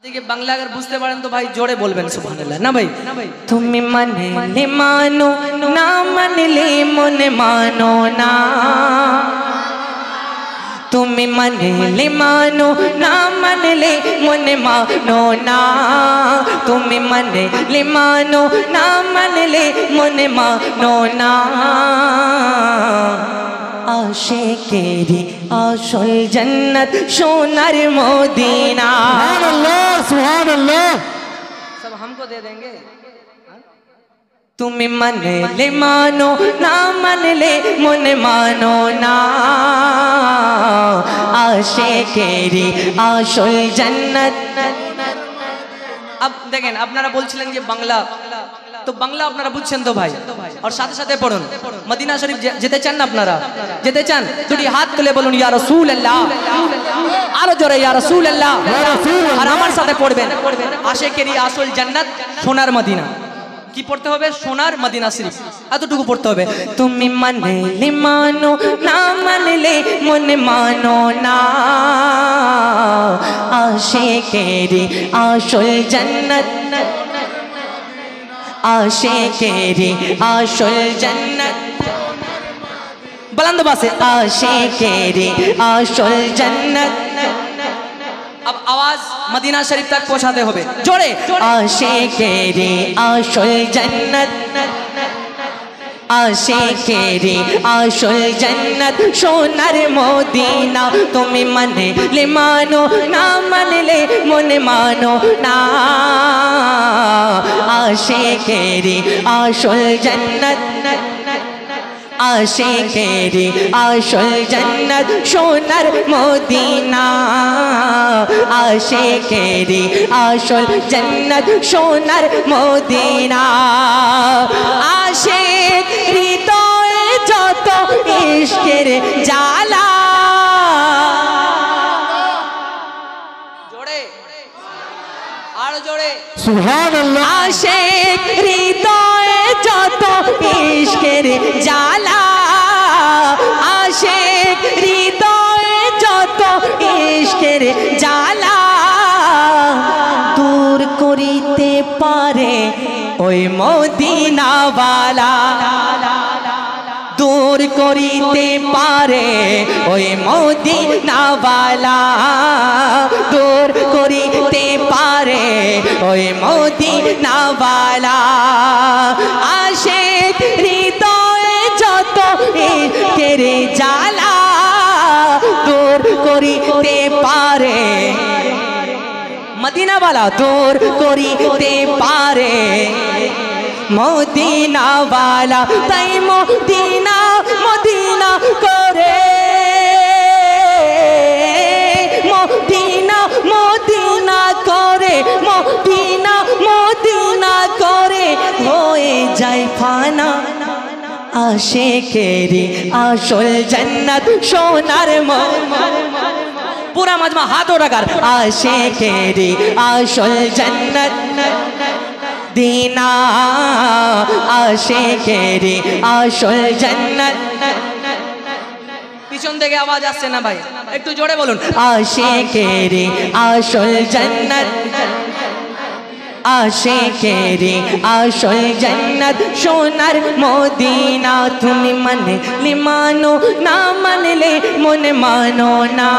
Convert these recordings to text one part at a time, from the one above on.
देखिए बांग्ला अगर बुझते पारें तो भाई जोड़े बोलबेन सुबहानाल्लाह ना भाई। तुमी मानले मानो ना मानले मने मानो ना, तुमी मानले मानो ना मानले मने मानो ना, तुमी मानले मानो ना मानले मने मानो ना। आशिकेरी आशल जन्नत सोनार मदीना। सुभान अल्लाह सब हमको दे देंगे। तुम मानले मानो ना मानले मने मानो ना, आशिकेरी आशल जन्नत। अब देखें अपनारा बोलছিলেন যে বাংলা, तो बांगला अपनारा बुझছেন तो भाई और साथे साथे पढ़ुन। मदीना शरीफ যেতে চান না আপনারা? যেতে চান? দুটি হাত তুলে বলুন ইয়া রাসূলুল্লাহ, আরো জোরে ইয়া রাসূলুল্লাহ। আর আমার সাথে পড়বেন আশিকেরি আসল জান্নাত সোনার মদিনা। কি পড়তে হবে? সোনার মদিনা শরীফ, এতটুকু পড়তে হবে। তুমি মানলে মানো না মানলে মনে মানো না, আশিকেরি আসল জান্নাত, आशिकेरी आशल जन्नत। बुलंद बासे आशिकेरी आशल जन्नत। अब आवाज मदीना शरीफ तक पहुंचाते होबे जोड़े। आशिकेरी आशल जन्नत, आशिकेरी आशल जन्नत सोनार मदीना। तुमी मानले मानो ना मानले मने मानो ना, आशिकेरी आशल जन्नत, आशिकेरी आशल जन्नत सोनार मदीना, आशिकेरी आशल जन्नत सोनार मदीना। आशिक हृदये যত इश्केर জ্বালা, जोड़े আর जोड़े सुभान अल्लाह। आशिक हृदये যত इश्केर জ্বালা, आशिक हृदये যত इश्केर জ্বালা, दूर করিতে পারে ওই মদিনাওয়ালা, दूर করিতে পারে ওই মদিনাওয়ালা, दूर করিতে পারে ওই মদিনাওয়ালা। আশিক হৃদয়ে যত ইশকের জ্বালা, दूर করিতে পারে মদিনাওয়ালা, दूर করিতে পারে মদিনাওয়ালা। তাই মদিনা মদিনা করে, মদিনা মদিনা করে, মদিনা মদিনা করে হয়ে যায় ফানা। আশিকেরি আসল জান্নাত সোনার মদিনা। पूरा मजमा हाथों रखकर आशिकेरी আসল জান্নাত दीना, आशिकेरी আসল জান্নাত। পিছন থেকে আওয়াজ আসছে না ভাই, একটু জোরে বলুন আশিকেরি আসল জান্নাত, आशिकेरी आशल जन्नत सोनार मदीना। तुमी मानले मानो ना मानले मने मानो ना,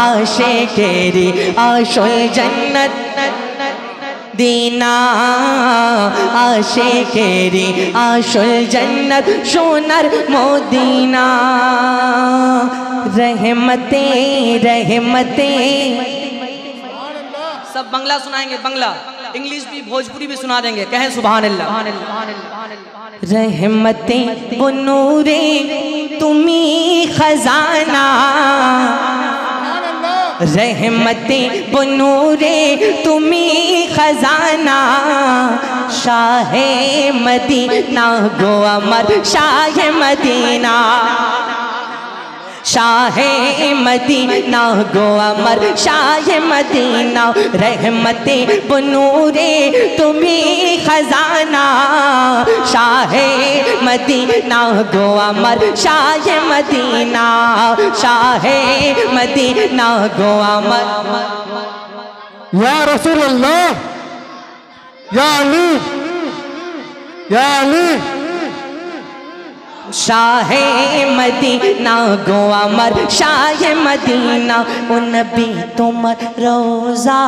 आशिकेरी आशल जन्नत दीना, आशिकेरी आशल जन्नत सोनार मदीना। रहमते रहमते। सब बांग्ला सुनाएंगे, बांग्ला इंग्लिश भी भोजपुरी भी सुना देंगे। कहें सुभान अल्लाह। रहमते वो नूरे तुमी खजाना, रहमते वो नूरे तुमी खजाना, शाहे मदीना गो अमर शाहे मदीना, शाहे मदीना गो अमर शाहे मदीना। रहमते बनूरे तुम्हें खजाना, शाहे मदीना गो अमर शाहे मदीना, शाहे मदीना गो अमर। या रसूल अल्लाह, या अली, या अली। शाहे मदीना गो अमर शाहे मदीना ओ नबी तुमर रोजा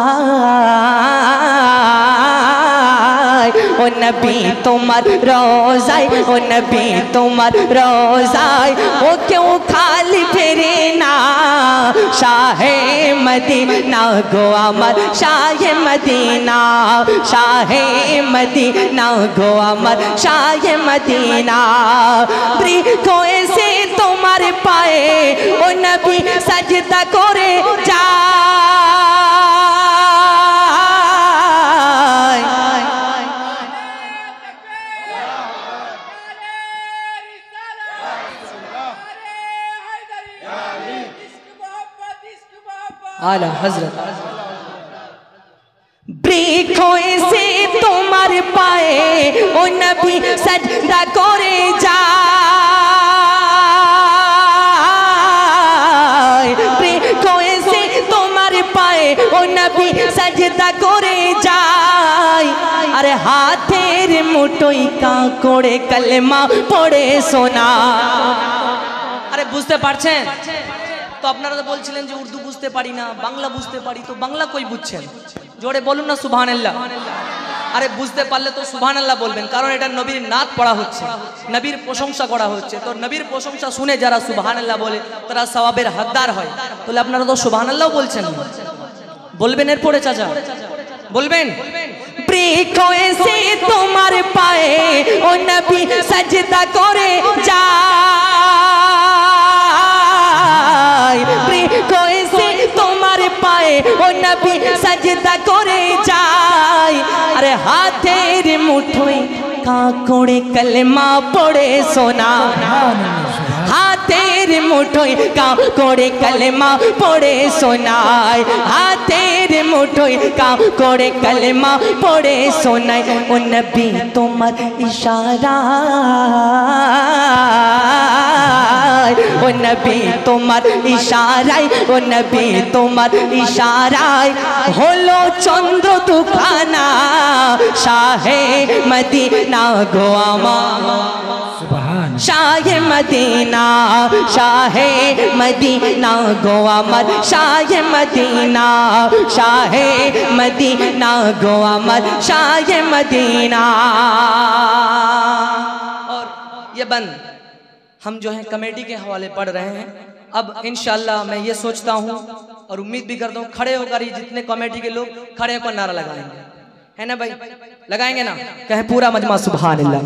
ओ नबी तुमर रोजा ओ नबी तुमर रोजा ओ क्यों खाली फिरे ना शाहे मदीना गो अमर शाहे मदीना शाहे मदीना गो अमर शाहे मदीना कोई से तुम्हारे पाए ओ नबी सजदा करे जाए। आला हजरत कोई से तुम्हारे पाए ओ नबी सजदा करे जाए। कोई से तुम्हारे पाए ओ नबी सजदा करे जाए। अरे हाथेर मुठोई का कोड़े कलमा पड़े सोना। अरे बुझते पाরছেন তো আপনারা তো বলছিলেন যে উর্দু বুঝতে পারি না বাংলা বুঝতে পারি তো বাংলা কই বুঝছেন জোরে বলুন না সুবহানাল্লাহ। আরে বুঝতে পারলে তো সুবহানাল্লাহ বলবেন কারণ এটা নবীর নাত পড়া হচ্ছে নবীর প্রশংসা করা হচ্ছে তো নবীর প্রশংসা শুনে যারা সুবহানাল্লাহ বলে তারা সওয়াবের হকদার হয়। তাহলে আপনারা তো সুবহানাল্লাহ বলছেন বলবেন এরপরে চাচা বলবেন প্রিয় সে তোমার পায়ে ও নবী সজদা করে যায়। कोई से तुम्हारे पाए ओ नबी सजदा करे जाए। अरे हाथेर मुठोई का कोड़े कलमा पड़े सोना। हाथेर मुठोई का कोड़े कलमा पड़े सोनाय। हाथेर मुठोई का कोड़े कलमा पड़े सोनाय। ओ नबी तुम्हार इशारा ओ नबी तुम्हार इशाराय ओ नबी तुम्हार इशाराय हलो चंद्र दुखाना शाहे मदीना गो अमर शाहे मदीना शाहे मदीना गो अमर शाहे मदीना शाहे मदीना गो अमर शाहे मदीना। और ये बंद हम जो है कमेटी के हवाले पढ़ रहे हैं। अब इंशाल्लाह मैं ये सोचता हूँ और उम्मीद भी करता हूँ खड़े होकर ही जितने कमेटी के लोग खड़े होकर नारा लगाएंगे है ना भाई लगाएंगे ना कहे पूरा मजमा सुभान अल्लाह।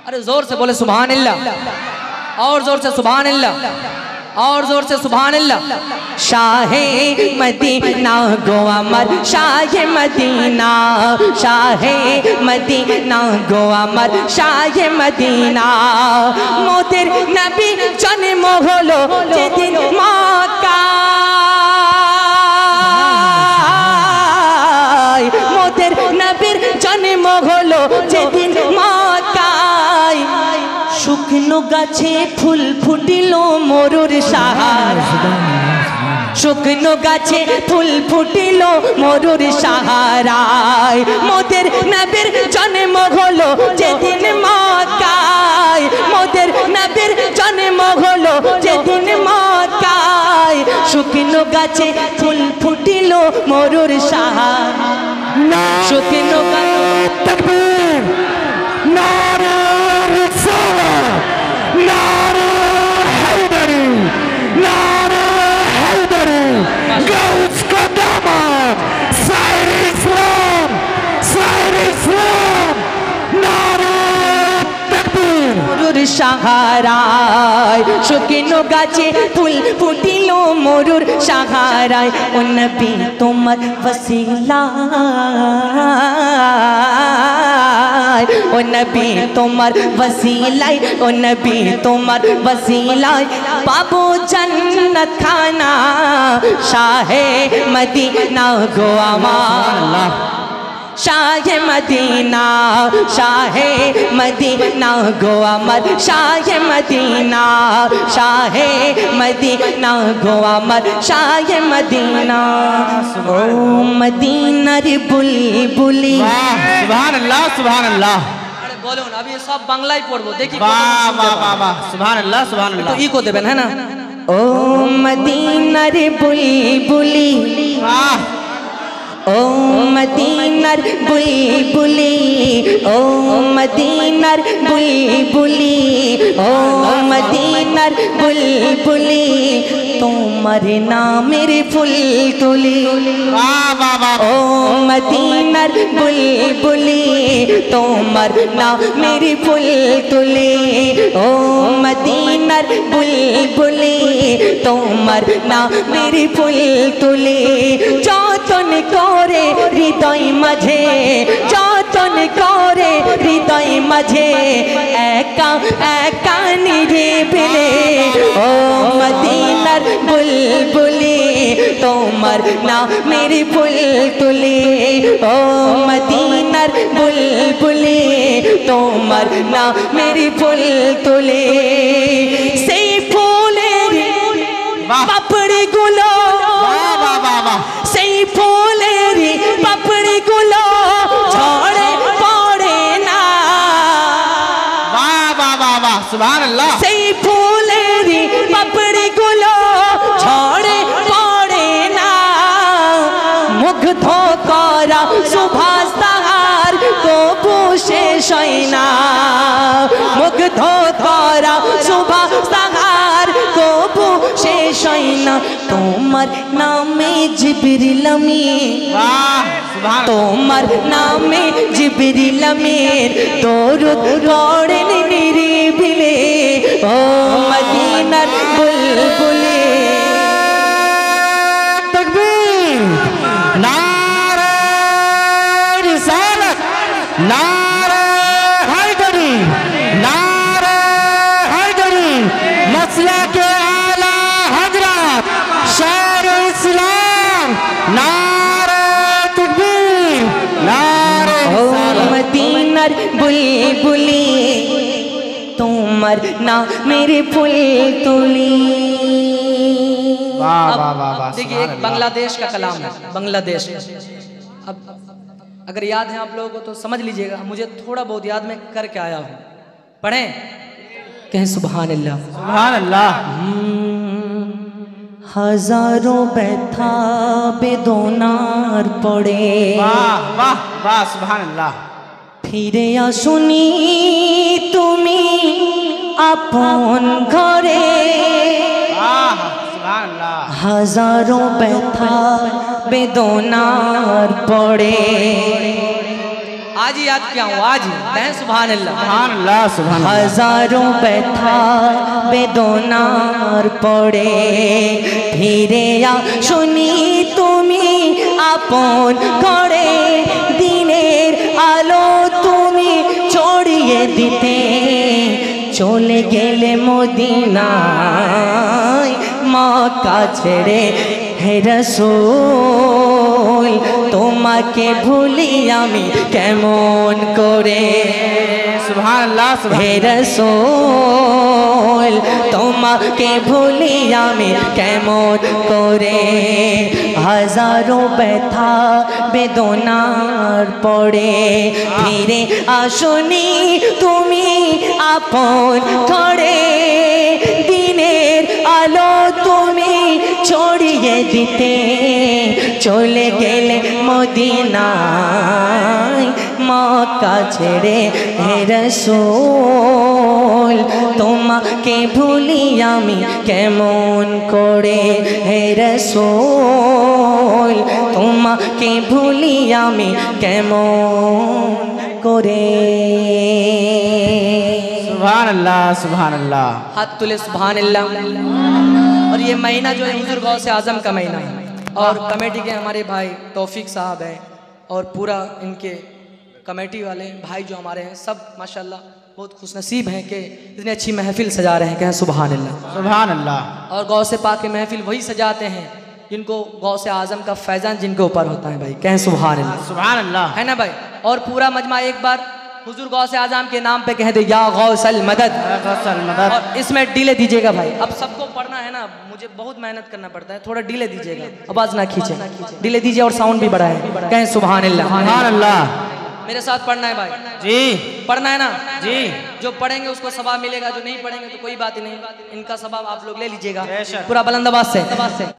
अरे जोर से बोले सुभान अल्लाह और जोर से सुभान अल्लाह और जोर से सुभान अल्लाह। शाहे मदीना गो अमर शाहे मदीना शाहे मदीना गो अमर शाहे मदीना। मोদের नबी जन्म হলো যেদিন মক্কায়। মোদের নবীর জন্ম হলো যেদিন মক্কায়। শুকনো গাছে ফুল ফুটিল মরুর সাহার। শুকনো গাছে ফুল ফুটিল মরুর সাহারায়। মোদের নবীর জন্ম হলো যেদিন মক্কায়। মোদের নবীর জন্ম হলো যেদিন মক্কায়। শুকনো গাছে ফুল ফুটিল মরুর সাহার। শুকনো গাছে तकबीर नारे रिसालत नारे हैदरी नारे हैदरी गौस का दामन साइर इस्लाम नारे तकबीर মরুর সাহারায়। শুকনো গাছে ফুল ফুটিল মরুর সাহারায়। ও নবী তোমার ওসিলা ओ नबी तुम्हार वसीलाय ओ नबी तुम्हार वसीलाय। बाबू जन्नत खाना शाहे मदीना गो अमर शाहे मदीना शाहे मदीना गो अमर शाहे मदीना शाहे मदीना गो अमर शाहे मदीना। ओ मदीनार बुलबुली। सुभान अल्लाह सुभान अल्लाह। अरे बोलो ना, अभी ये सब बांग्ला ही पढ़बो देखी। वाह वाह वाह वाह, सुभान अल्लाह सुभान अल्लाह। तो इको देबेन है ना। ओ मदीनार बुलबुली, वाह। ओ मदीनार बुलबुली, ओ मदीनार बुलबुली, ओ मदीनार बुलबुली, তোমার নামের ফুল তুলি। वाह वाह वाह। ও মদিনার বুলবুলি, তোমার নামের ফুল তুলি। ও মদিনার বুলবুলি, তোমার নামের ফুল তুলি। যতন করে হৃদয় মাঝে, যতন করে হৃদয় মাঝে, একা একা নিরিবিলি। ও মদিনার বুলবুলি, তোমার নামের ফুল তুলি। ও মদিনার বুলবুলি, তোমার নামের ফুল তুলি। সেই ফুলের পাপড়ি গুলো, সেই ফুলের পাপড়ি গুলো ঝরে পড়ে না। वाह वाह वाह वाह, सुभान अल्लाह। সেই ফুলের পাপড়ি গুলো ঝরে পড়ে না। মুগ্ধ করা সুভাষ তাহার কবু শেষ হয় না। মুগ্ধ করা সুভাষ তাহার কবু শেষ হয় না। তোমার নামে জিবরিল আমিন, वाह सुभान। তোমার নামে জিবরিল আমিন দরুদ পড়েন নিরিবিলি। ও মদিনার বুলবুলি। तकबीर, नारे रिसालत, नारे हैदरी, नारे हैदरी, मसला के आला हजरत शेर इस्लाम, नारे तकबीर, नारे ও মদিনার বুলবুলি, তোমার নামের ফুল তুলি। वाह अब वाह वाह वाह, देखिए एक बांग्लादेश का कलाम है, बांग्लादेश। अब अगर याद है आप लोगों को तो समझ लीजिएगा, मुझे थोड़ा बहुत याद में करके आया हूँ। पढ़ें, कहें सुभान अल्लाह। सुभान अल्लाह। हजारों ব্যথা বেদনার পড়ে वाह वाह वाह, सुभान अल्लाह। ফিরে আসুনি তুমি আপন ঘরে। वाह सुभान अल्लाह। হাজারো ব্যথা বেদনার পড়ে। आज ही याद किया हूँ, आज ही कहें सुभान अल्लाह। सुभान अल्लाह सुभान अल्लाह। হাজারো ব্যথা বেদনার পড়ে ফিরে আসুনি তুমি আপন ঘরে। দিনের আলো তুমি ছড়িয়ে দিতে চলে গেলে মদিনায় মক্কা ছেড়ে। হে রাসূল তোমাকে ভুলি আমি কেমন করে। सुभान अल्लाह सुभान। হে রাসূল তোমাকে ভুলি আমি কেমন করে। হাজারো ব্যথা বেদনার পড়ে ফিরে আসুনি তুমি আপন ঘরে। দিনের আলো তুমি ছড়িয়ে দিতে চলে গেলে মদিনায় মক্কা ছেড়ে। হে রাসূল তোমাকে ভুলি আমি কেমন করে। হে রাসূল তোমাকে ভুলি আমি কেমন করে। सुभान अल्लाह सुभान अल्लाह। हाथ तुले सुभान अल्लाह। और ये महीना जो है हुजूर गौसे आजम का महीना है और कमेटी के हमारे भाई तौफीक साहब हैं और पूरा इनके कमेटी वाले भाई जो हमारे हैं सब माशाल्लाह बहुत खुशनसीब हैं कि इतनी अच्छी महफिल सजा रहे हैं। कहें सुभान अल्लाह। सुभान अल्लाह। और गौसे पाक की महफिल वही सजाते हैं जिनको गौसे आजम का फैजान जिनके ऊपर होता है भाई। कहें सुभान अल्लाह। सुभान अल्लाह। है ना भाई। और पूरा मजमा एक बार हुजूर गौस आजम के नाम पे कह दे या गौसल मदद। और इसमें डिले दीजिएगा भाई, अब सबको पढ़ना है ना, मुझे बहुत मेहनत करना पड़ता है, थोड़ा डिले दीजिएगा, आवाज ना खींचे, डिले दीजिए और साउंड भी बढ़ाए, कहें सुभान अल्लाह। सुभान अल्लाह। मेरे साथ पढ़ना है भाई जी, पढ़ना है ना जी। जो पढ़ेंगे उसको सवाब मिलेगा, जो नहीं पढ़ेंगे तो कोई बात ही नहीं, इनका सवाब आप लोग ले लीजिएगा बेशक। पूरा बुलंद आवाज से।